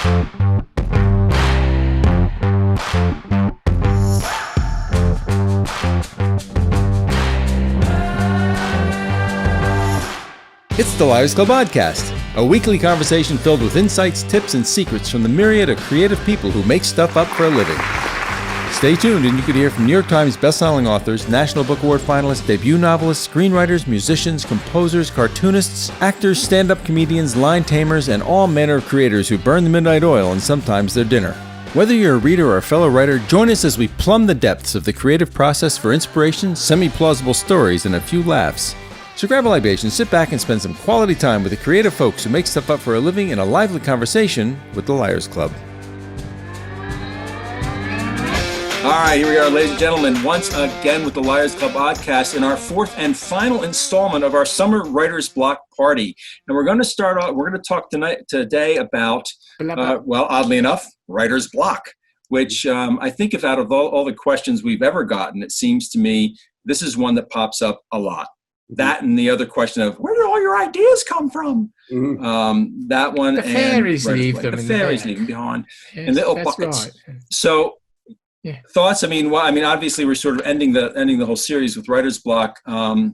It's the Liars Club Oddcast, a weekly conversation filled with insights, tips, and secrets from the myriad of creative people who make stuff up for a living. Stay tuned and you could hear from New York Times bestselling authors, National Book Award finalists, debut novelists, screenwriters, musicians, composers, cartoonists, actors, stand-up comedians, line tamers, and all manner of creators who burn the midnight oil and sometimes their dinner. Whether you're a reader or a fellow writer, join us as we plumb the depths of the creative process for inspiration, semi-plausible stories, and a few laughs. So grab a libation, sit back, and spend some quality time with the creative folks who make stuff up for a living in a lively conversation with the Liars Club. All right, here we are, ladies and gentlemen, once again with the Liars Club Oddcast in our fourth and final installment of our Summer Writer's Block Party. And we're going to start off, we're going to talk today about, well, oddly enough, writer's block, which I think if out of all the questions we've ever gotten, it seems to me this is one that pops up a lot. That and the other question of where do all your ideas come from? Mm-hmm. That one. The fairies leave them. The fairies leave them behind in Yes, little buckets. Right. So, yeah. Thoughts? I mean, obviously we're sort of ending the whole series with writer's block. Why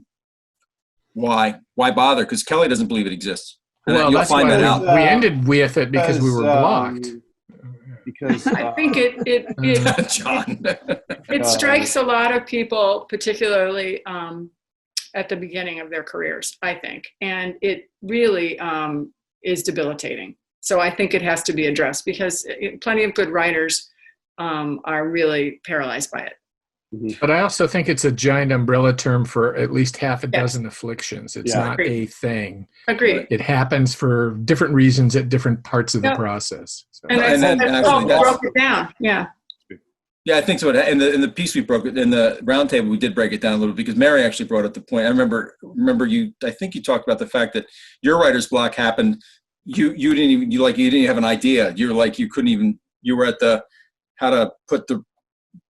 bother? Because Kelly doesn't believe it exists. Well, you'll that's find why that out. we ended with it because we were blocked. Because I think it John. it strikes a lot of people, particularly at the beginning of their careers, I think, and it really is debilitating. So I think it has to be addressed because plenty of good writers are really paralyzed by it. But I also think it's a giant umbrella term for at least half a dozen afflictions. It's not a thing. Agreed. It happens for different reasons at different parts of the process. So. And that's broke it down. Yeah. Yeah, I think so. In the piece we broke it in the roundtable, we did break it down a little because Mary actually brought up the point. I remember you. I think you talked about the fact that your writer's block happened. You didn't even have an idea. You were like you couldn't even. You were at the how to put the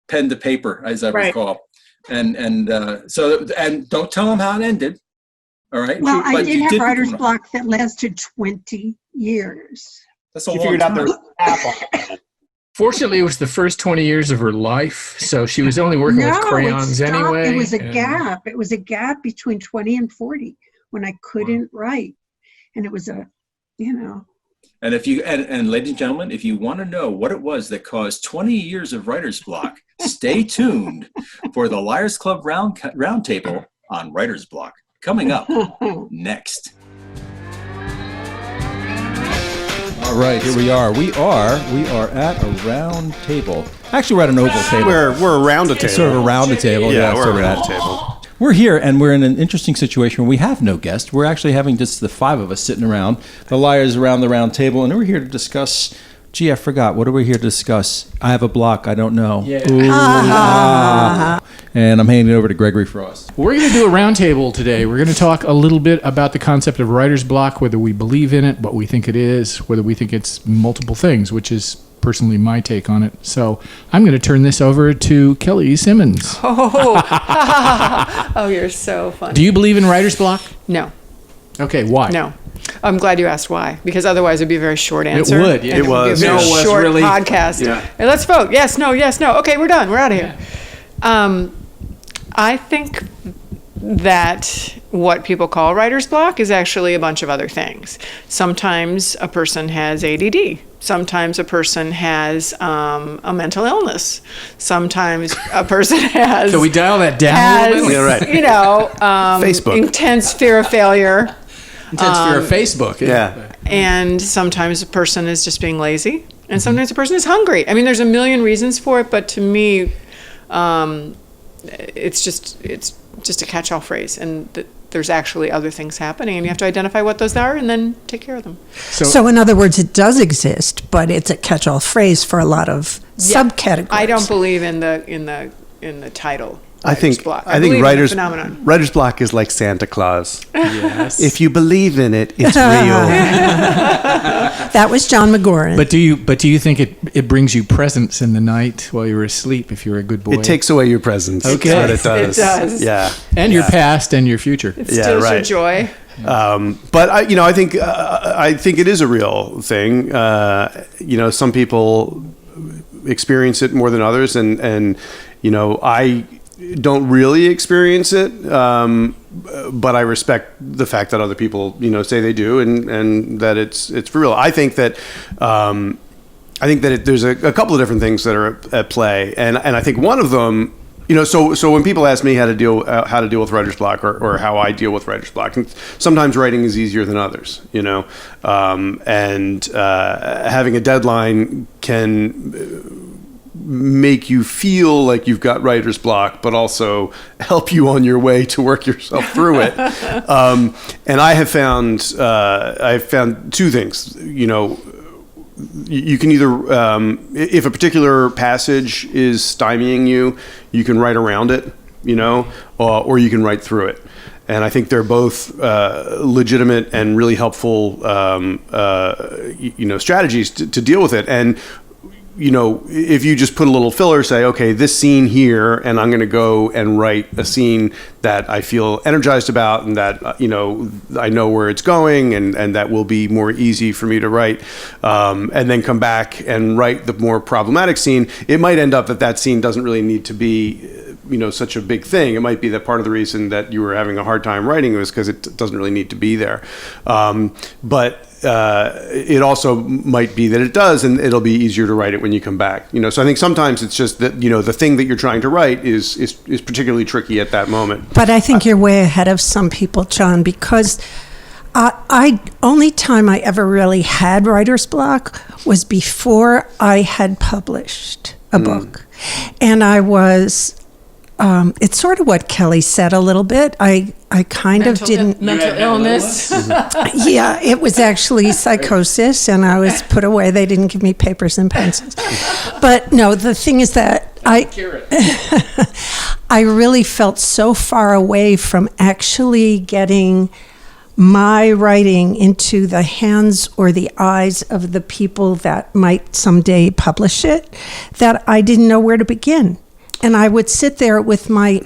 pen to paper, as I recall, and don't tell them how it ended. All right. Well, I did have writer's block that lasted 20 years. That's a long time. Fortunately, it was the first 20 years of her life, so she was only working with crayons anyway. It was a gap. It was a gap between 20 and 40 when I couldn't write. And it was And if you and ladies and gentlemen, if you want to know what it was that caused 20 years of writer's block, stay tuned for the Liars Club Roundtable on writer's block coming up next. All right, here we are. We are at a round table. Actually, we're at an oval table. We're around a table. Sort of around a table. Yeah, we're around a table. We're here, and we're in an interesting situation where we have no guest. We're actually having just the five of us sitting around, the liars around the round table, and we're here to discuss. Gee, I forgot. What are we here to discuss? I have a block. I don't know. Yeah. Ooh, and I'm handing it over to Gregory Frost. We're going to do a roundtable today. We're going to talk a little bit about the concept of writer's block, whether we believe in it, what we think it is, whether we think it's multiple things, which is personally my take on it. So I'm going to turn this over to Kelly Simmons. Oh, you're so funny. Do you believe in writer's block? No. Okay, why? No. I'm glad you asked why, because otherwise it would be a very short answer. It would, yeah. It was. It would be a very short podcast. Yeah. Hey, let's vote. Yes, no, yes, no. Okay, we're done. We're out of here. I think that what people call writer's block is actually a bunch of other things. Sometimes a person has ADD. Sometimes a person has a mental illness. Sometimes a person has... Can we dial that down a little bit? Yeah, right. Facebook. Intense fear of failure. Intense fear of Facebook. Yeah. And sometimes a person is just being lazy. And sometimes a person is hungry. I mean, there's a million reasons for it, but to me, it's just a catch-all phrase. And there's actually other things happening, and you have to identify what those are and then take care of them. So in other words, it does exist, but it's a catch-all phrase for a lot of subcategories. I don't believe in the title. I think writer's block is like Santa Claus. Yes. If you believe in it, it's real. That was Jon McGoran. But do you think it brings you presence in the night while you're asleep if you're a good boy? It takes away your presence. Okay. That's what it does. It does. Yeah. And your past and your future. It steals your joy. But I think it is a real thing. Some people experience it more than others, and I don't really experience it. But I respect the fact that other people, say they do, and that it's for real. I think that there's a couple of different things that are at play, and I think one of them, so when people ask me how to deal with writer's block or how I deal with writer's block, and sometimes writing is easier than others, and having a deadline can make you feel like you've got writer's block, but also help you on your way to work yourself through it. And I've found two things. You can either, if a particular passage is stymieing you, you can write around it, or you can write through it. And I think they're both legitimate and really helpful, strategies to deal with it. And if you just put a little filler, say, okay, this scene here, and I'm going to go and write a scene that I feel energized about, and that, I know where it's going, and that will be more easy for me to write, and then come back and write the more problematic scene, it might end up that scene doesn't really need to be, such a big thing. It might be that part of the reason that you were having a hard time writing was because it doesn't really need to be there. But it also might be that it does, and it'll be easier to write it when you come back. So I think sometimes it's just that the thing that you're trying to write is particularly tricky at that moment. But I think you're way ahead of some people, Jon, because only time I ever really had writer's block was before I had published a book, and I was. It's sort of what Kelly said a little bit. I kind of didn't... Mental illness. Yeah, it was actually psychosis, and I was put away. They didn't give me papers and pencils. But no, the thing is that I really felt so far away from actually getting my writing into the hands or the eyes of the people that might someday publish it, that I didn't know where to begin. And I would sit there with my,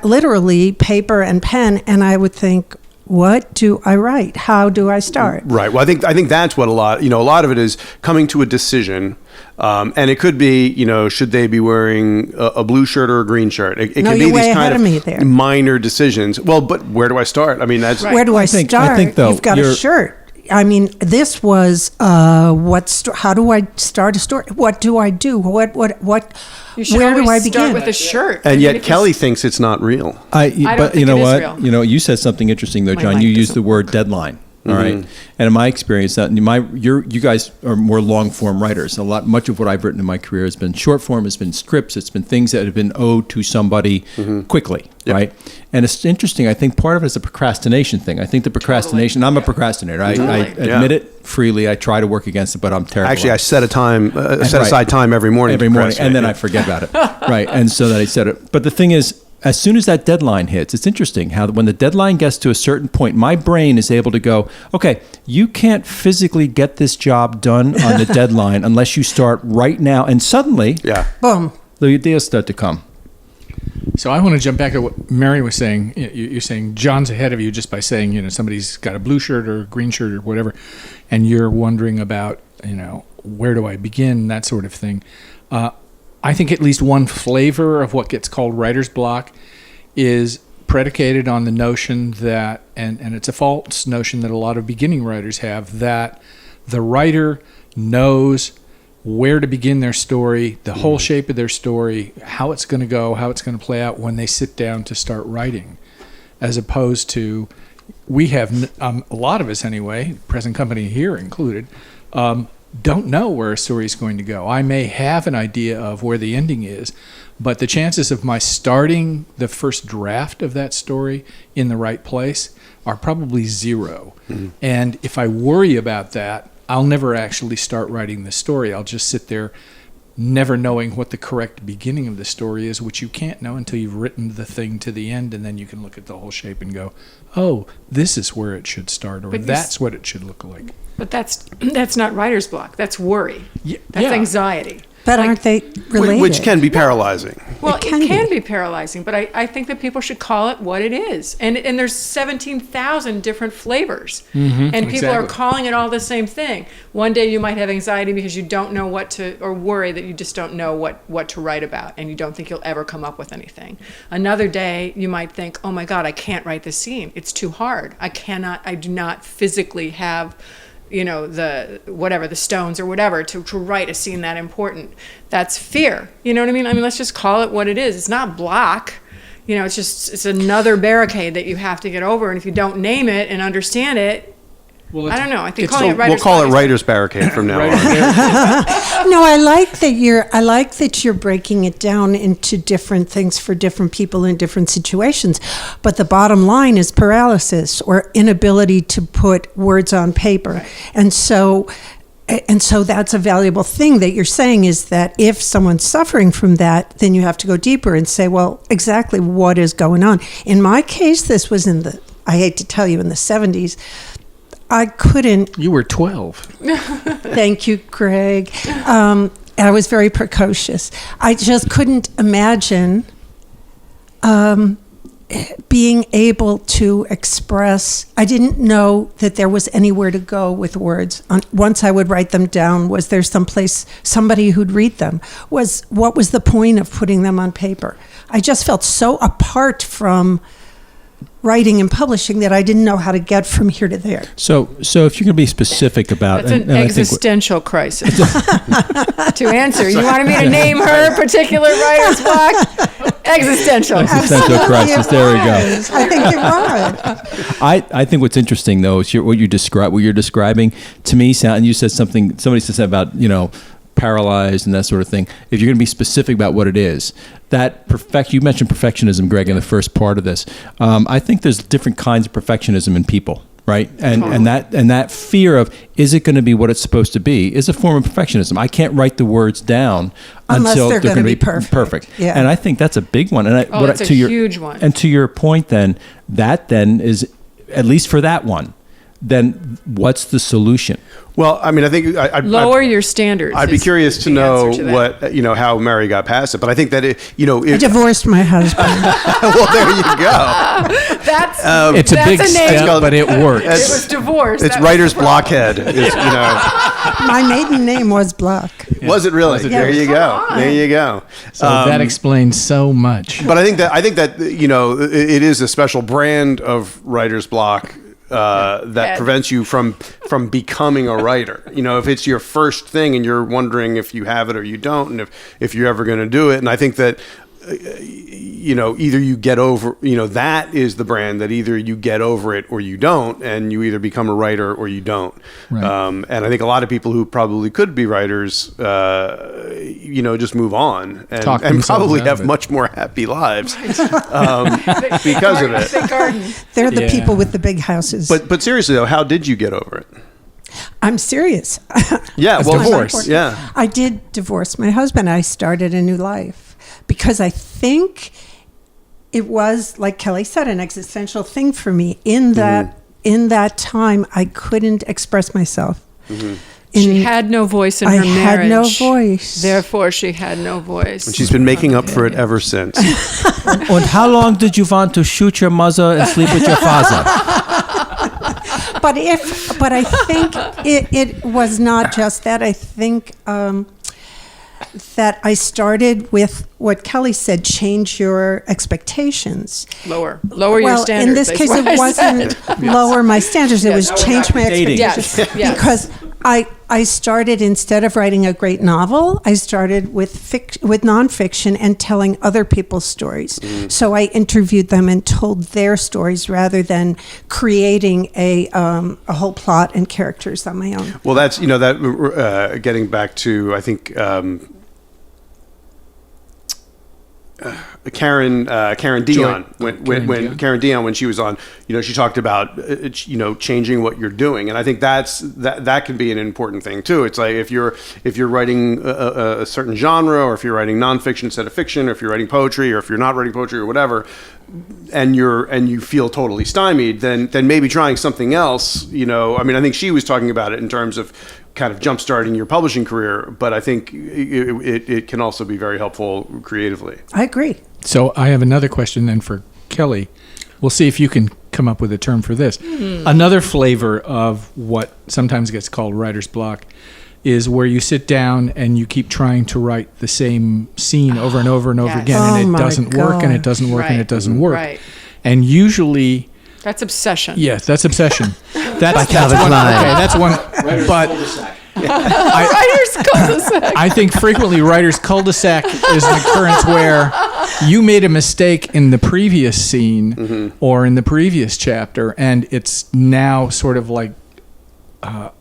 literally, paper and pen, and I would think, what do I write? How do I start? Right. Well, I think that's what a lot of it is coming to a decision. And it could be, should they be wearing a blue shirt or a green shirt? It can be these kind of minor decisions. Well, but where do I start? I mean, that's right. Where do I start? I think, though, you've got a shirt. I mean, this was how do I start a story? What do I do? What? Where do I begin? Start with a shirt. And yet Kelly thinks it's not real. But you know what? You said something interesting though, Jon. You used the word deadline. All right, and in my experience, you guys are more long form writers. Much of what I've written in my career has been short form, has been scripts, it's been things that have been owed to somebody quickly, right? And it's interesting. I think part of it is a procrastination thing. I think the procrastination. I'm a procrastinator. I admit it freely. I try to work against it, but I'm terrible. Actually, I set aside time every morning, and then I forget about it. Right, and so that I said it. But the thing is, as soon as that deadline hits, it's interesting how when the deadline gets to a certain point, my brain is able to go, okay, you can't physically get this job done on the deadline unless you start right now. And suddenly, boom, the ideas start to come. So I want to jump back to what Mary was saying. You're saying Jon's ahead of you just by saying, somebody's got a blue shirt or a green shirt or whatever, and you're wondering about, where do I begin, that sort of thing. I think at least one flavor of what gets called writer's block is predicated on the notion that, and it's a false notion that a lot of beginning writers have, that the writer knows where to begin their story, the whole shape of their story, how it's going to go, how it's going to play out when they sit down to start writing, as opposed to, we have, a lot of us anyway, present company here included, don't know where a story is going to go. I may have an idea of where the ending is, but the chances of my starting the first draft of that story in the right place are probably zero. And if I worry about that, I'll never actually start writing the story. I'll just sit there never knowing what the correct beginning of the story is, which you can't know until you've written the thing to the end, and then you can look at the whole shape and go, oh, this is where it should start, or But that's what it should look like. But that's not writer's block. That's worry. Yeah, That's yeah. anxiety. But aren't they related? Which can be paralyzing. Well, It it can can be. be paralyzing, but I think that people should call it what it is. And there's 17,000 different flavors. And people are exactly. calling it all the same thing. One day you might have anxiety because you don't know or worry that you just don't know what to write about and you don't think you'll ever come up with anything. Another day you might think, oh my God, I can't write this scene. It's too hard. I do not physically have the stones or whatever to write a scene that important. That's fear. You know what I mean? Let's just call it what it is. It's not block. It's another barricade that you have to get over. And if you don't name it and understand it, Well, I don't know. I think it's- calling it We'll writer's call it block is- writer's barricade from now on. No, I like that you're breaking it down into different things for different people in different situations. But the bottom line is paralysis or inability to put words on paper. And so that's a valuable thing that you're saying, is that if someone's suffering from that, then you have to go deeper and say, well, exactly what is going on. In my case, this was I hate to tell you, in the 70s. I couldn't. You were 12. Thank you, Greg. I was very precocious. I just couldn't imagine being able to express. I didn't know that there was anywhere to go with words. Once I would write them down, was there someplace, somebody who'd read them? What was the point of putting them on paper? I just felt so apart from writing and publishing that I didn't know how to get from here to there. So if you're going to be specific about, That's an I think existential crisis. To answer, you wanted me to name her particular writer's block? Existential. existential crisis. There we go. I think you're right. I think what's interesting though is what you're describing to me sound, and you said somebody said something about paralyzed and that sort of thing. If you're going to be specific about what it is, you mentioned perfectionism, Greg, in the first part of this. I think there's different kinds of perfectionism in people, right? And that fear of, is it going to be what it's supposed to be, is a form of perfectionism. I can't write the words down Unless until they're going gonna to be perfect. Yeah. And I think that's a big one. And It's a huge one. And to your point, then that is, at least for that one, then what's the solution? Well, I think Lower your standards. I'd be is curious to the know answer to that. what how Mary got past it. But I think that I divorced my husband. well, there you go. That's It's a big name. step, but it works. It was divorce. It's That was writer's the problem. blockhead. My maiden name was Block. Was it really? There you go. There you go. So that explains so much. But I think that it is a special brand of writer's block that prevents you from becoming a writer. If it's your first thing and you're wondering if you have it or you don't, and if you're ever going to do it. And I think that either you get over, that is the brand that either you get over it or you don't, and you either become a writer or you don't. Right. And I think a lot of people who probably could be writers, just move on and themselves probably out of have it. much more happy lives because of it. The garden. They're the Yeah. people with the big houses. But seriously though, how did you get over it? I'm serious. Yeah, divorce. Yeah. I did divorce my husband. I started a new life because I think it was, like Kelly said, an existential thing for me. In that time, I couldn't express myself. Mm-hmm. She had no voice in I her marriage. had no voice. Therefore, she had no voice. And she's been making up for it ever since. And how long did you want to shoot your mother and sleep with your father? But I think it was not just that. I think that I started with what Kelly said: change your expectations. Lower your standards. in this that's case, what I it wasn't said. lower my standards. It was change my Dating. expectations. Yes. Because I started, instead of writing a great novel, I started with nonfiction and telling other people's stories. So I interviewed them and told their stories rather than creating a whole plot and characters on my own. Well, that's getting back to, I think Karen Dion when Karen Dion, when she was on, she talked about changing what you're doing, and I think that can be an important thing too. It's like if you're writing a certain genre, or if you're writing nonfiction instead of fiction, or if you're writing poetry, or if you're not writing poetry or whatever, and you feel totally stymied, then maybe trying something else. I think she was talking about it in terms of kind of jumpstarting your publishing career, but I think it can also be very helpful creatively. I agree. So I have another question then for Kelly. We'll see if you can come up with a term for this. Another flavor of what sometimes gets called writer's block is where you sit down and you keep trying to write the same scene over and over and over again, and it doesn't work, and it doesn't work, and it doesn't work. Right. And usually... That's obsession. Yes, that's obsession. That's Calvin one. Klein. Okay, that's one. But Writer's cul-de-sac. I think frequently writer's cul-de-sac is an occurrence where you made a mistake in the previous scene or in the previous chapter, and it's now sort of like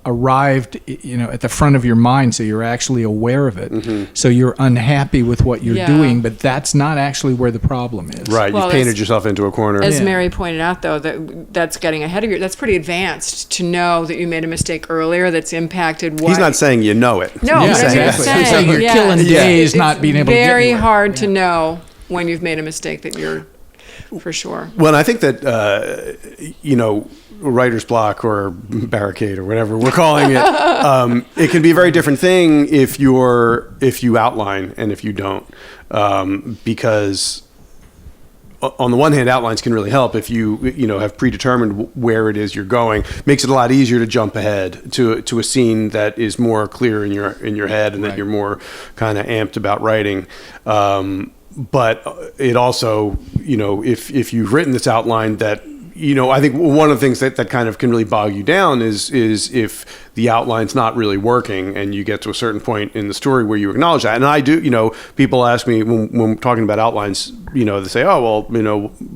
arrived, at the front of your mind, so you're actually aware of it. So you're unhappy with what you're doing, but that's not actually where the problem is. Right, Well, you've painted yourself into a corner. As Mary pointed out, though, that's getting ahead of you. That's pretty advanced to know that you made a mistake earlier that's impacted what... He's not saying you know it. No, Yeah, but I'm just exactly. saying, So you're yes. killing days It's not being able to get very anywhere. hard to know when you've made a mistake that you're... For sure. Well, and I think that, writer's block or barricade or whatever we're calling it, it can be a very different thing if you outline and if you don't. Because on the one hand, outlines can really help if you have predetermined where it is you're going. Makes it a lot easier to jump ahead to a scene that is more clear in your head and that you're more kind of amped about writing. But it also, if you've written this outline that, I think one of the things that kind of can really bog you down is if the outline's not really working and you get to a certain point in the story where you acknowledge that. And I do, people ask me when talking about outlines, they say, oh, well,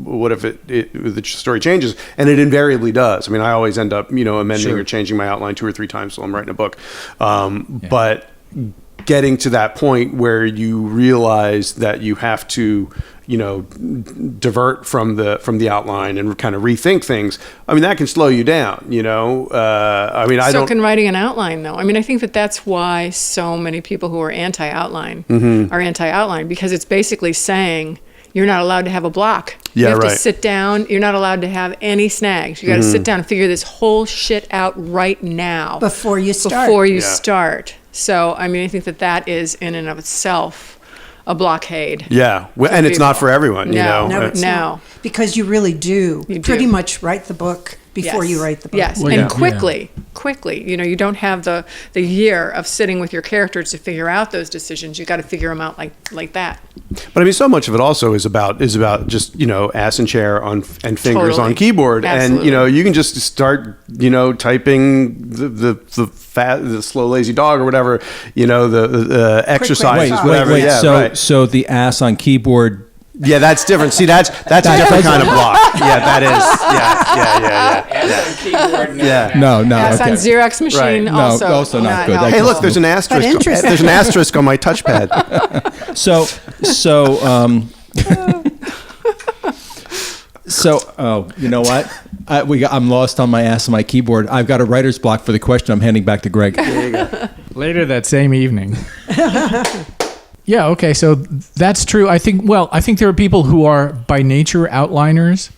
what if the story changes? And it invariably does. I always end up, amending or changing my outline 2 or 3 times while I'm writing a book. But getting to that point where you realize that you have to, divert from the outline and kind of rethink things. That can slow you down. So can writing an outline, though. I think that's why so many people who are anti-outline are anti-outline, because it's basically saying you're not allowed to have a block. You have to sit down. You're not allowed to have any snags. You got to sit down and figure this whole shit out right now Before you start. Start. So, I think that is in and of itself a blockade. Yeah, and it's not for everyone, No, it's not. Because you really do. You pretty do. much write the book before you write the book. Yes, Well, and yeah. quickly. You don't have the year of sitting with your characters to figure out those decisions. You got to figure them out like that. But so much of it also is about just ass and chair and fingers Totally. on keyboard, Absolutely. and you can just start typing the slow lazy dog or whatever, the exercises, Wait, whatever. Wait, Yeah, right. so the ass on keyboard. Yeah, that's different. See, that's a different kind of block. Yeah, that is. Yeah. No, Yes, okay. on Xerox machine Right. No, also not good. helpful. Hey, look, there's an asterisk. interesting. There's an asterisk on my touchpad. So, you know what? I'm lost on my ass on my keyboard. I've got a writer's block for the question I'm handing back to Greg. Later that same evening. Yeah, okay, so that's true. I think there are people who are by nature outliners,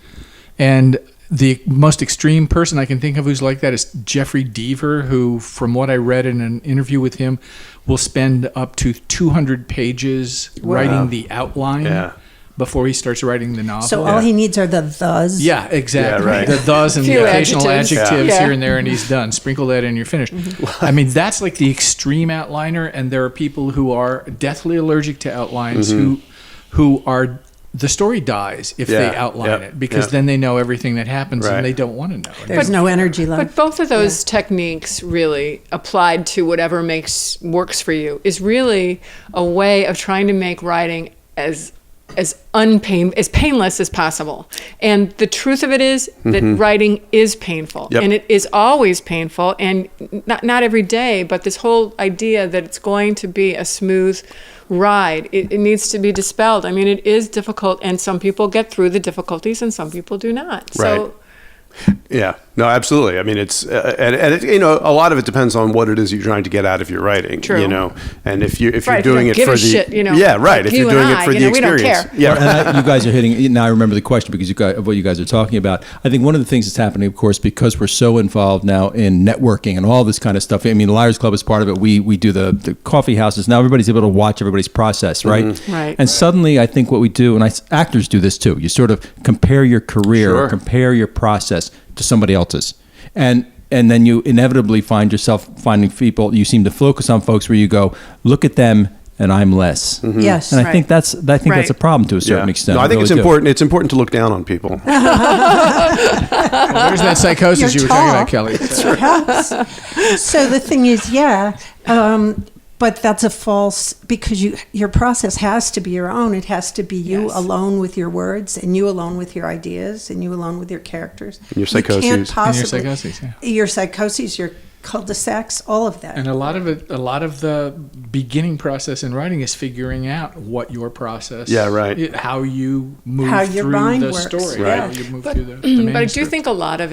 and the most extreme person I can think of who's like that is Jeffrey Deaver, who, from what I read in an interview with him, will spend up to 200 pages writing the outline before he starts writing the novel. So all he needs are the thes. Yeah, exactly. Yeah, right. The thes and Few the occasional adjectives. adjectives Yeah. here and there, and he's done. Sprinkle that in, you're finished. That's like the extreme outliner, and there are people who are deathly allergic to outlines who are... The story dies if they outline it, because then they know everything that happens and they don't want to know it. There's no energy left. But both of those techniques, really applied to whatever works for you, is really a way of trying to make writing as as painless as possible. And the truth of it is that writing is painful. Yep. And it is always painful. And not every day, but this whole idea that it's going to be a smooth ride, it needs to be dispelled. I mean, it is difficult, and some people get through the difficulties and some people do not. So Yeah, no, absolutely. I mean, it's and it, you know, a lot of it depends on what it is you're trying to get out of your writing. True. You know, and if you're Right, doing you it don't for give the a shit, you know, yeah, right. like If you you're doing and it for I, the you know, we don't experience, care. yeah. And you guys are hitting. Now I remember the question because of what you guys are talking about. I think one of the things that's happening, of course, because we're so involved now in networking and all this kind of stuff. I mean, the Liars Club is part of it. We do the coffee houses. Now everybody's able to watch everybody's process, right? Right. And suddenly, I think what we do, and actors do this too. You sort of compare your career, Sure. or compare your process to somebody else's, and then you inevitably find yourself finding people. You seem to focus on folks where you go, look at them, and I'm less. Yes. And I think that's that's a problem to a certain Yeah. extent. No, I think it's really do. important. It's important to look down on people. Well, there's that psychosis You're you were talking tall. about, Kelly. So the thing is, but that's a false, because your process has to be your own. It has to be you Yes. alone with your words, and you alone with your ideas, and you alone with your characters. Your You can't psychoses. And your possibly, psychoses, yeah. your psychoses, your cul-de-sacs, all of that. And a lot of the beginning process in writing is figuring out what your process, Yeah, right. how you move How your through mind the works, story, right. how you move But, through the but I do manuscript. think a lot of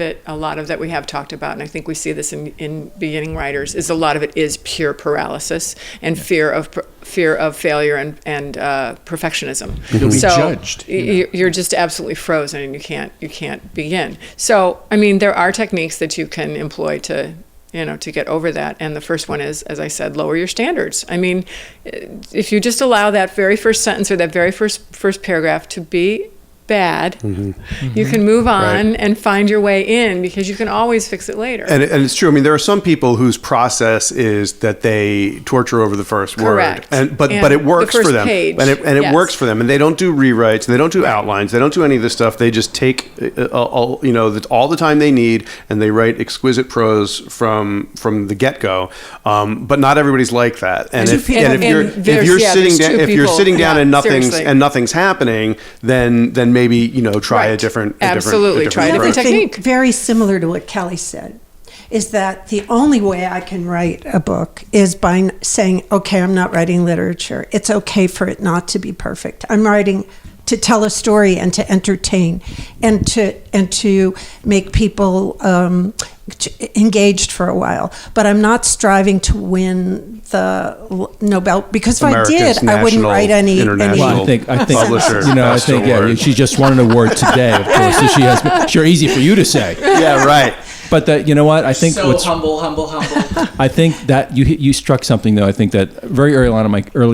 that we have talked about, and I think we see this in beginning writers, is a lot of it is pure paralysis and fear of failure and perfectionism. You'll be So judged, you know. you're just absolutely frozen, and you can't begin. So I mean, there are techniques that you can employ to get over that. And the first one is, as I said, lower your standards. I mean, if you just allow that very first sentence or that very first paragraph to be bad, you can move on and find your way in, because you can always fix it later. And it's true. I mean, there are some people whose process is that they torture over the first Correct. word, but And it works the first for them, page. and it Yes. works for them, and they don't do rewrites, and they don't do outlines, they don't do any of this stuff. They just take all the time they need, and they write exquisite prose from the get go. But not everybody's like that, and if you're sitting down and nothing's happening, then maybe try a Right. different Absolutely. Try a different approach. technique. Very similar to what Kelly said, is that the only way I can write a book is by saying, okay, I'm not writing literature. It's okay for it not to be perfect. I'm writing to tell a story and to entertain and to make people engaged for a while. But I'm not striving to win the Nobel, because if America's I did, I wouldn't national, write any. international Well, I think publisher. I think award. she just won an award today, of course. So she has sure easy for you to say. Yeah, right. But you know what? I think So humble. I think that you struck something, though. I think that very early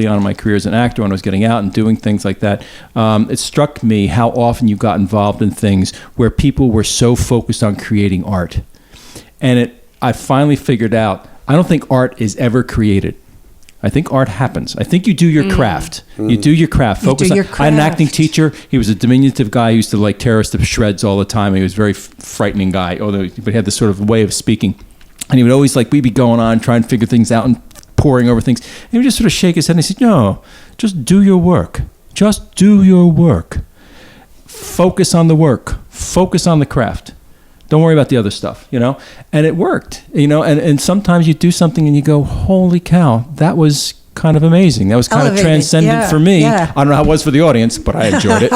on in my career as an actor, when I was getting out and doing things like that, it struck me how often you got involved in things where people were so focused on creating art, and I finally figured out, I don't think art is ever created. I think art happens. I think you do your craft. You do your craft. Focus do on. your I had an acting craft. teacher. He was a diminutive guy. He used to tear us to shreds all the time. He was a very frightening guy, but he had this sort of way of speaking. And he would always we'd be going on, trying to figure things out and poring over things. And he would just sort of shake his head and he said, no, just do your work. Just do your work. Focus on the work. Focus on the craft. Don't worry about the other stuff, And it worked, and sometimes you do something and you go, holy cow, that was kind of amazing. That was kind of Elevating. transcendent for me. Yeah. I don't know how it was for the audience, but I enjoyed it,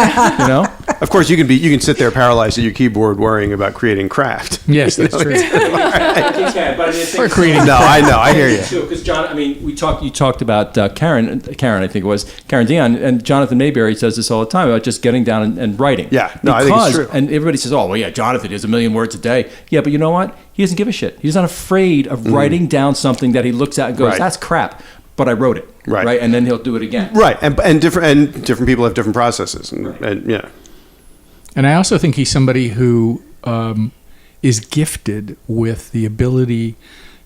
Of course, you can sit there paralyzed at your keyboard worrying about creating craft. Yes, that's true. Or creating. No, I know, I hear you. Because John, I mean, you talked about Karen, I think it was Karen Dion, and Jonathan Mayberry says this all the time about just getting down and writing. Yeah, no, I think it's true. And everybody says, oh, well, yeah, Jonathan is 1 million words a day. Yeah, but you know what? He doesn't give a shit. He's not afraid of writing down something that he looks at and goes, Right. that's crap, but I wrote it. Right. And then he'll do it again. Right, and different people have different processes, and yeah. And I also think he's somebody who is gifted with the ability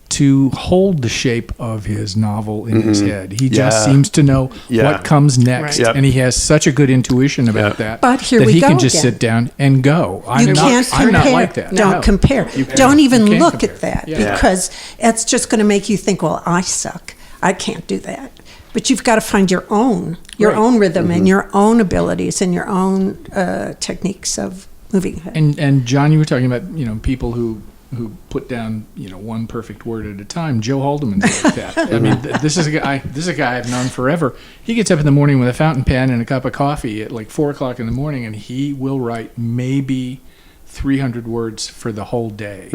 to hold the shape of his novel in his head. He just Yeah. seems to know Yeah. what comes next. Right. Yep. And he has such a good intuition about that. But here that we he go can just again. sit down and go. You can't compare. I'm not like that. Don't No. compare. You Don't even can't look compare. at that, Yeah. because it's just going to make you think, well, I suck. I can't do that. But you've got to find your own rhythm and your own abilities and your own techniques of moving ahead. And John, you were talking about people who put down one perfect word at a time. Joe Haldeman's like that. I mean, this is a guy I've known forever. He gets up in the morning with a fountain pen and a cup of coffee at like 4:00 in the morning, and he will write maybe 300 words for the whole day.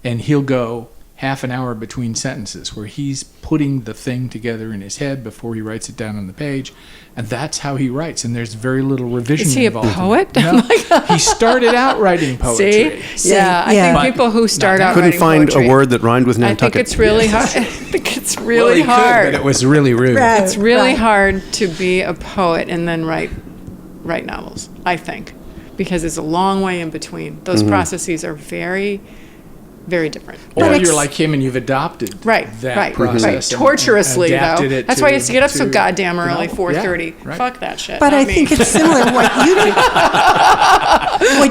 And he'll go half an hour between sentences where he's putting the thing together in his head before he writes it down on the page, and that's how he writes, and there's very little revision Is he a involved. poet? No, he started out writing poetry. Yeah, I think people who start out Couldn't writing find poetry, a word that rhymed with I Nantucket. think it's really hard. I think it's Well, really he could, hard. but it was really rude. Right. It's really Right. hard to be a poet and then write novels, I think, because it's a long way in between. Those processes are very, very different. Or you're like him and you've adopted that process. Right. Torturously, and adapted though. it That's to- why I used to get up so to goddamn the early, novel. 4:30. Yeah, right. Fuck that shit. But not I me. think it's similar to what you do.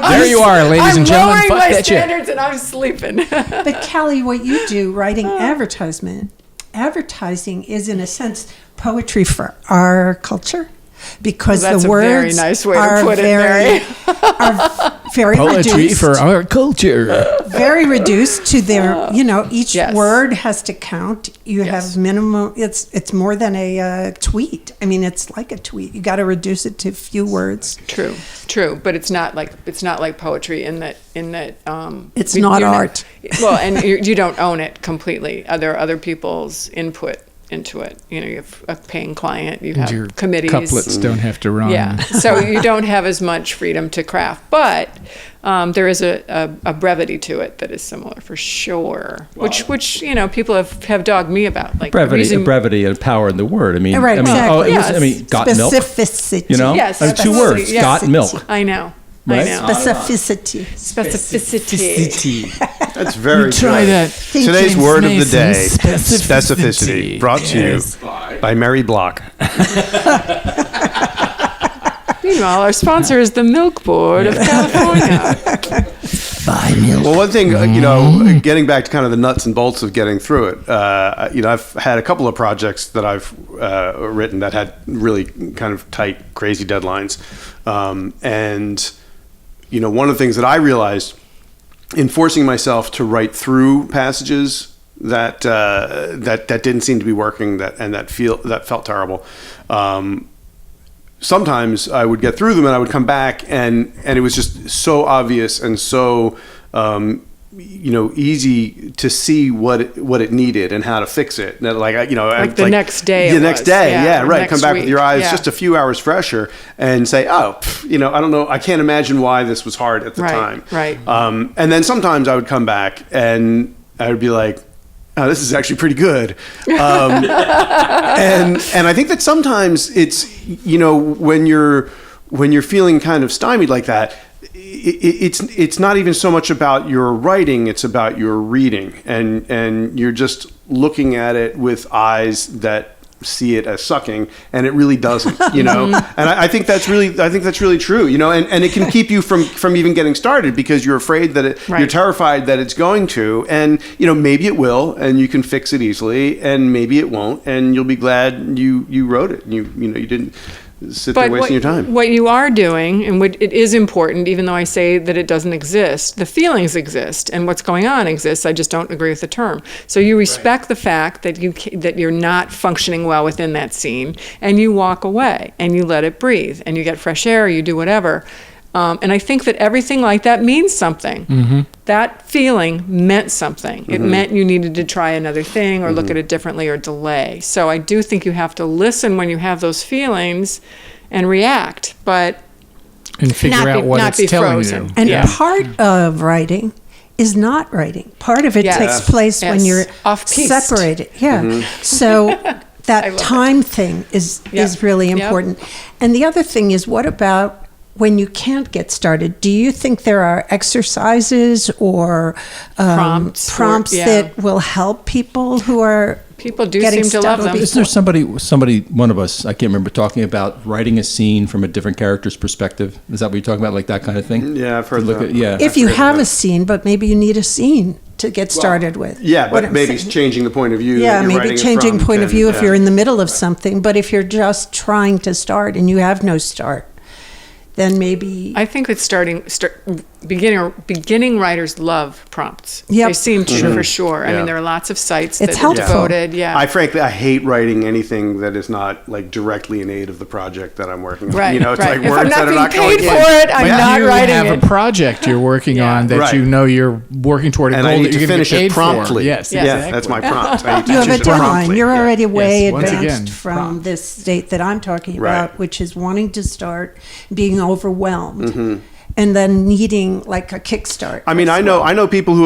There you are, ladies and gentlemen. I'm Fuck lowering my that shit. standards and I'm sleeping. But Kelly, what you do, writing advertising is in a sense poetry for our culture, because That's the a words very nice way to are put it, very, are very Poetry reduced, for our culture. very reduced to their. Each Yes. word has to count. You have minimum. It's more than a tweet. I mean, it's like a tweet. You got to reduce it to few words. True, but it's not like poetry in that It's not you're art. Well, and you don't own it completely. There are other people's input into it. You have a paying client, you have Your committees. couplets don't have to rhyme. Yeah, so you don't have as much freedom to craft, but there is a brevity to it that is similar for sure. Which people have dogged me about, like brevity and power in the word. I mean, Right, exactly. got milk. Specificity. Yes, Two specificity, words. yes. Got milk. I know. Right? I know. Specificity. Specificity. That's very Try good. that. Today's James word of the Mason, day, specificity. brought to you by Mary Block. Meanwhile, our sponsor is the Milk Board of California. Well, one thing, getting back to kind of the nuts and bolts of getting through it, I've had a couple of projects that I've written that had really kind of tight, crazy deadlines. And one of the things that I realized in forcing myself to write through passages that didn't seem to be working, that felt terrible. Sometimes I would get through them and I would come back and it was just so obvious and so easy to see what it needed and how to fix it. And the next day. The next day, yeah, right. Come back with your eyes yeah. just a few hours fresher and say, I don't know. I can't imagine why this was hard at the time. Right. And then sometimes I would come back and I would be like, oh, this is actually pretty good. And I think that sometimes it's, when you're feeling kind of stymied like that, it's not even so much about your writing, it's about your reading. And you're just looking at it with eyes that see it as sucking, and it really doesn't, And I think that's really true, and it can keep you from even getting started because you're afraid that you're terrified that it's going to, and maybe it will, and you can fix it easily, and maybe it won't, and you'll be glad you wrote it, and you didn't sit there wasting your time. What you are doing, and what it is important, even though I say that it doesn't exist, the feelings exist, and what's going on exists. I just don't agree with the term. So you respect the fact that you're not functioning well within that scene, and you walk away, and you let it breathe, and you get fresh air, you do whatever. And I think that everything like that means something. Mm-hmm. That feeling meant something. It meant you needed to try another thing or look at it differently or delay. So I do think you have to listen when you have those feelings and react, but and figure out what not it's be telling frozen. you. And part of writing is not writing. Part of it takes place when you're off-piste. separated. Yeah. So that time thing is really important. And the other thing is, what about when you can't get started? Do you think there are exercises or prompts that will help people who are People do getting seem to love them. Isn't there somebody, one of us, I can't remember, talking about writing a scene from a different character's perspective? Is that what you're talking about, like that kind of thing? Yeah, I've heard that. if you have a scene, but maybe you need a scene to get started with. Yeah, What but I'm maybe saying. changing the point of view. Yeah, that you're maybe writing it changing from, point of and- view if yeah. you're in the middle of something. But if you're just trying to start and you have no start, then maybe I think that beginning writers love prompts. Yep. They seem to for sure. I Yeah. mean, there are lots of sites It's that are helpful. devoted. Yeah. I hate writing anything that is not like directly in aid of the project that I'm working on. Right, You know, it's right. like If words I'm not that are being not paid going for in. it, I'm Yeah. not you writing have it. a project you're working Yeah. on that Right. you know you're working toward a And goal I that need you're to going finish to get it paid promptly. for. Yes, Yes. Yeah, exactly. that's my prompt. I need to you have a finish it deadline. promptly. You're Yeah. already way Yes, once advanced again, from prompt. this state that I'm talking Right. about, which is wanting to start, being overwhelmed, Mm-hmm. and then needing like a kickstart. I mean, I know people who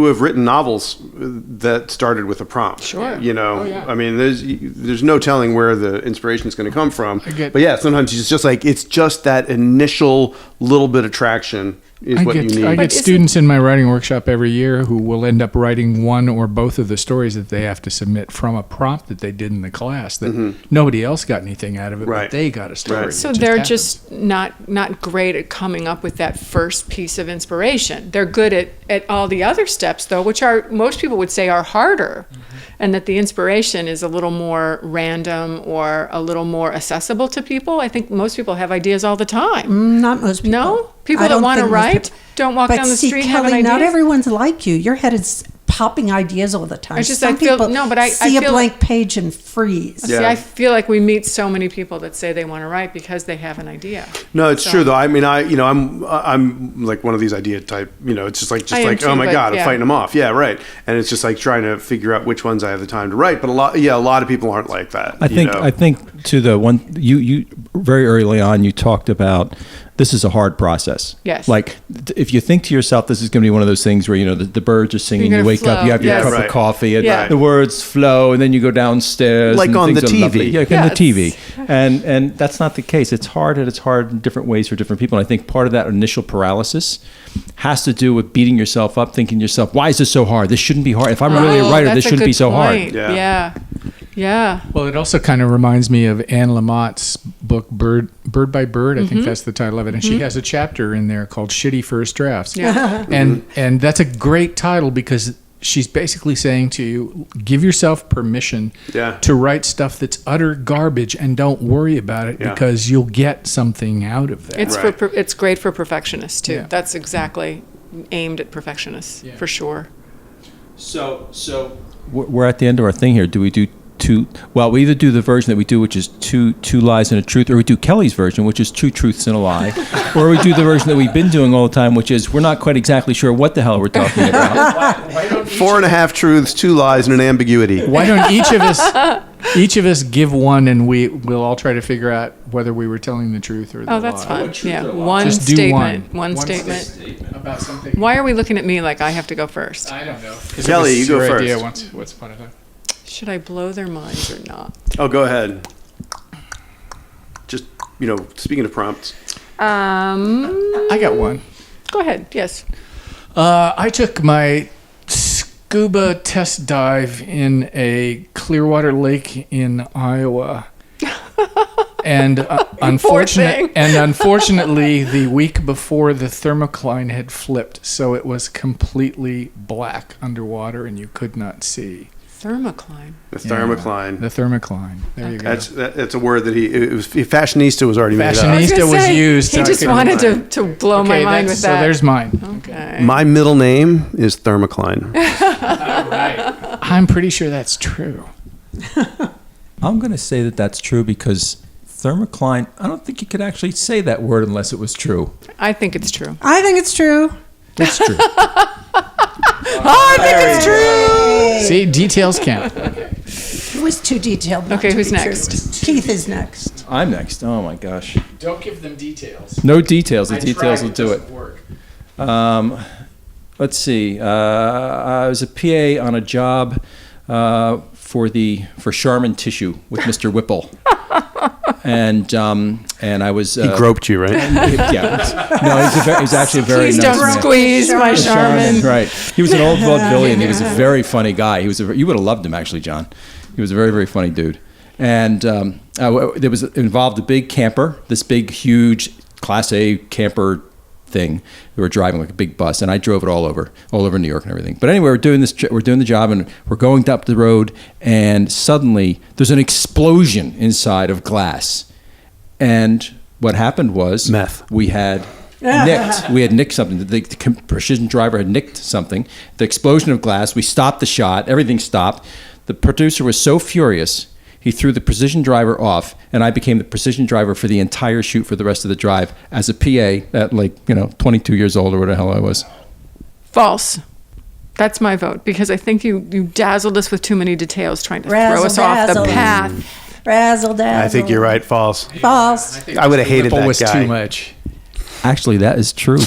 have written novels that started with a prompt. Sure. You know, Oh, yeah. I mean, there's no telling where the inspiration is going to come from. get- But yeah, sometimes it's just that initial little bit of traction is what you need. I But get isn't- students in my writing workshop every year who will end up writing one or both of the stories that they have to submit from a prompt that they did in the class that nobody else got anything out of it, Right. but they got a story. Right. It So just they're happened. just not great at coming up with that first piece of inspiration. They're good at all the other steps, though, which are most people would say are harder, and that the inspiration is a little more random or a little more accessible to people. I think most people have ideas all the time. Not most people. No? People I that don't want to think most write people- don't walk But down the see, street and have Kelly, an idea. not everyone's like you. Your head is popping ideas all the time. It's just Some I feel- people no, but I see a feel blank page and freeze. See, I feel like we meet so many people that say they want to write because they have an idea. No, it's So- true though. I mean, I'm like one of these idea type. You know, it's just I am like too, oh my but god, yeah. I'm fighting them off. Yeah, right. And it's just like trying to figure out which ones I have the time to write. But a lot of people aren't like that. I think to the one you very early on you talked about this is a hard process. Yes. Like if you think to yourself this is going to be one of those things where you know the birds are singing, You're you gonna wake up, flow. you have your Yes. cup Right. of coffee, and Yeah. the words flow, and then you go downstairs, Like and on things the are TV. lovely. Yeah, like on Yes. the TV, and that's not the case. It's hard, and it's hard in different ways for different people. And I think part of that initial paralysis has to do with beating yourself up, thinking to yourself, "Why is this so hard? This shouldn't be hard. If I'm really a writer, that's this a shouldn't good be so hard." point. Yeah. Yeah. Well, it also kind of reminds me of Anne Lamott's book Bird by Bird. I think that's the title of it, and she has a chapter in there called "Shitty First Drafts." Yeah. and that's a great title because she's basically saying to you, give yourself permission Yeah. to write stuff that's utter garbage, and don't worry about it Yeah. because you'll get something out of that. It's Right. it's great for perfectionists too. Yeah. That's exactly aimed at perfectionists for sure. So we're at the end of our thing here. Do we do two? Well, we either do the version that we do, which is two lies and a truth, or we do Kelly's version, which is two truths and a lie, or we do the version that we've been doing all the time, which is we're not quite exactly sure what the hell we're talking about. 4.5 truths, 2 lies, and an ambiguity. Why don't each of us give one, and we'll all try to figure out whether we were telling the truth or the lie. Oh, that's fun. Yeah. One Just do statement. one. One statement. About something. Why are we looking at me like I have to go first? I don't know. Kelly, you go first. What's the point of that? Should I blow their minds or not? Oh, go ahead. Just speaking of prompts. I got one. Go ahead. Yes. I took my scuba test dive in a Clearwater Lake in Iowa. And unfortunately, the week before, the thermocline had flipped, so it was completely black underwater, and you could not see. Thermocline. The thermocline. The thermocline. There you go. That's a word that fashionista was already made up. Fashionista was used. He I just couldn't wanted find to blow my mind with so that. there's mine. Okay. My middle name is Thermocline. I'm pretty sure that's true. I'm going to say that that's true because thermocline, I don't think you could actually say that word unless it was true. I think it's true. I think it's true. It's true. I think it's true. See, details count. It was too detailed. not Okay, to who's be true. next? Keith is next. I'm next. Oh my gosh. Don't give them details. No details. The details will do it. Work. Let's see. I was a PA on a job for Charmin Tissue with Mr. Whipple, and I was. He groped you, right? Yeah. No, he's actually a very Please nice don't man. squeeze my Charmin. Right. He was an old vaudevillian. He was a very funny guy. You would have loved him, actually, John. He was a very, very funny dude. And there was involved a big camper, this big, huge Class A camper thing. We were driving like a big bus, and I drove it all over New York and everything. But anyway, we're doing the job, and we're going up the road, and suddenly there's an explosion inside of glass. And what happened was Meth. We had nicked something. The precision driver had nicked something. The explosion of glass. We stopped the shot. Everything stopped. The producer was so furious, he threw the precision driver off, and I became the precision driver for the entire shoot for the rest of the drive as a PA at 22 years old or whatever the hell I was. False. That's my vote, because I think you dazzled us with too many details trying to throw us off the path. Razzle dazzle. I think you're right. False. False. I would have hated that was guy. too much. Actually, that is true.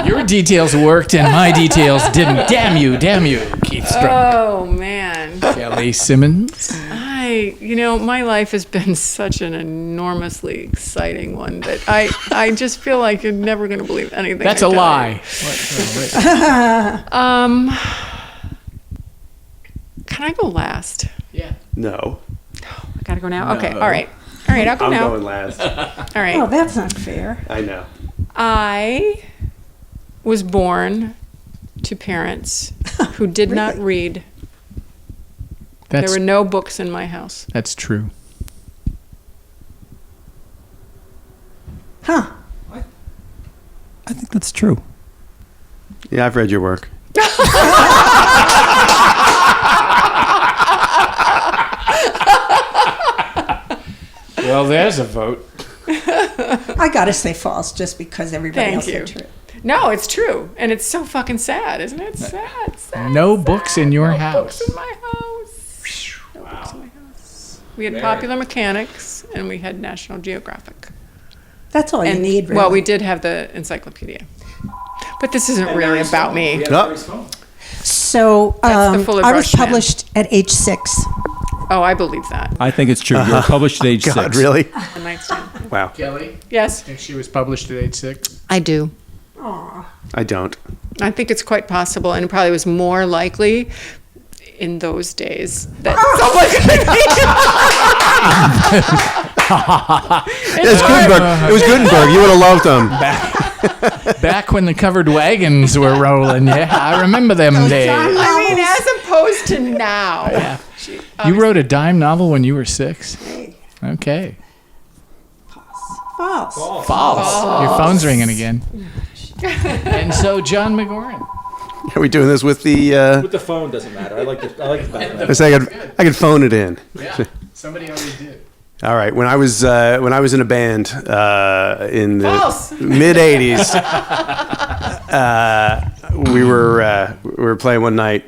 Your details worked and my details didn't. Damn you, Keith Strunk. Oh, man. Kelly Simmons. My life has been such an enormously exciting one that I just feel like you're never going to believe anything. That's I a tell lie. Can I go last? Yeah. No. I gotta go now? Okay, all right, I'll go I'm now. going last. All right. Oh, that's not fair. I know. I was born to parents who did not read. There were no books in my house. That's true. Huh. I think that's true. Yeah, I've read your work. Well, there's a vote. I gotta say false just because everybody else said true. No, it's true. And it's so fucking sad, isn't it? Sad. No books in your no house. Books in my house. No books in my house. We had Popular Mechanics and we had National Geographic. That's all you need, really. Well, we did have the encyclopedia. But this isn't really about me. So That's the Fuller I was Brush Man. published at age 6. Oh, I believe that. I think it's true. You were published at age 6. God, really? The nightstand. Wow. Kelly? Yes. Think she was published at age 6? I do. I don't. I think it's quite possible, and it probably was more likely in those days that It's Gutenberg. It was Gutenberg. You would have loved them. Back when the covered wagons were rolling, yeah. I remember them days. I mean, as opposed to now. Yeah. You wrote a dime novel when you were 6? Okay. False. False. Your phone's ringing again. And so, Jon McGoran. Are we doing this with the? With the phone doesn't matter. I like the background. I say I could phone it in. Yeah. Somebody already did. All right. When I was in a band in the False. mid '80s, we were playing one night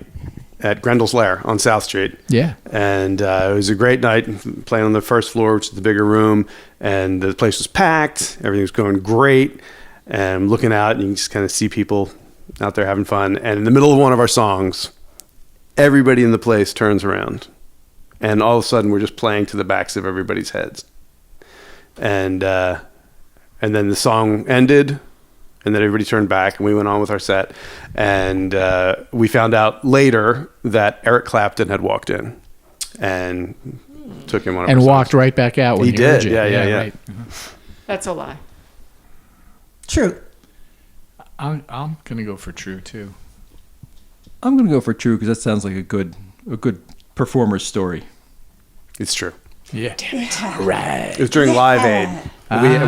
at Grendel's Lair on South Street. Yeah. And it was a great night, playing on the first floor, which is the bigger room, and the place was packed. Everything was going great. And I'm looking out, and you can just kind of see people out there having fun. And in the middle of one of our songs, everybody in the place turns around. And all of a sudden, we're just playing to the backs of everybody's heads. And then the song ended, and then everybody turned back, and we went on with our set. And we found out later that Eric Clapton had walked in and took him on. And walked right back out when he did. heard you. Yeah. Right. That's a lie. True. I'm going to go for true, too. I'm going to go for true because that sounds like a good performer's story. It's true. Yeah. Right. It was during Live Aid.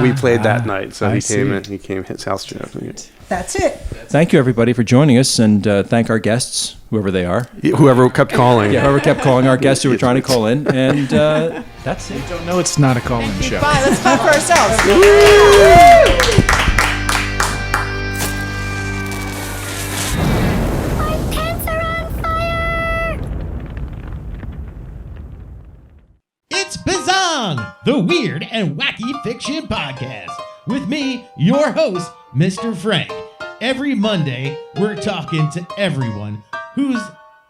We played that night, so I he see. came hit South Street. That's it. Thank you, everybody, for joining us, and thank our guests, whoever they are. Whoever kept calling. Yeah, whoever kept calling, our guests who were trying to call in, and that's it. Don't know it's not a call-in show. Bye. Let's clap for ourselves. It's Bazong, the weird and wacky fiction podcast. With me, your host, Mr. Frank. Every Monday, we're talking to everyone who's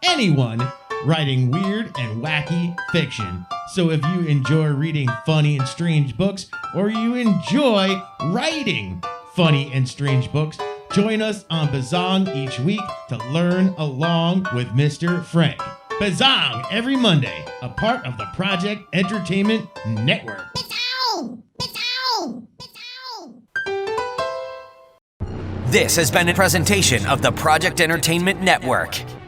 anyone writing weird and wacky fiction. So if you enjoy reading funny and strange books, or you enjoy writing funny and strange books, join us on Bazong each week to learn along with Mr. Frank. Bazong every Monday, a part of the Project Entertainment Network. Bazong! Bazong! Bazong! This has been a presentation of the Project Entertainment Network.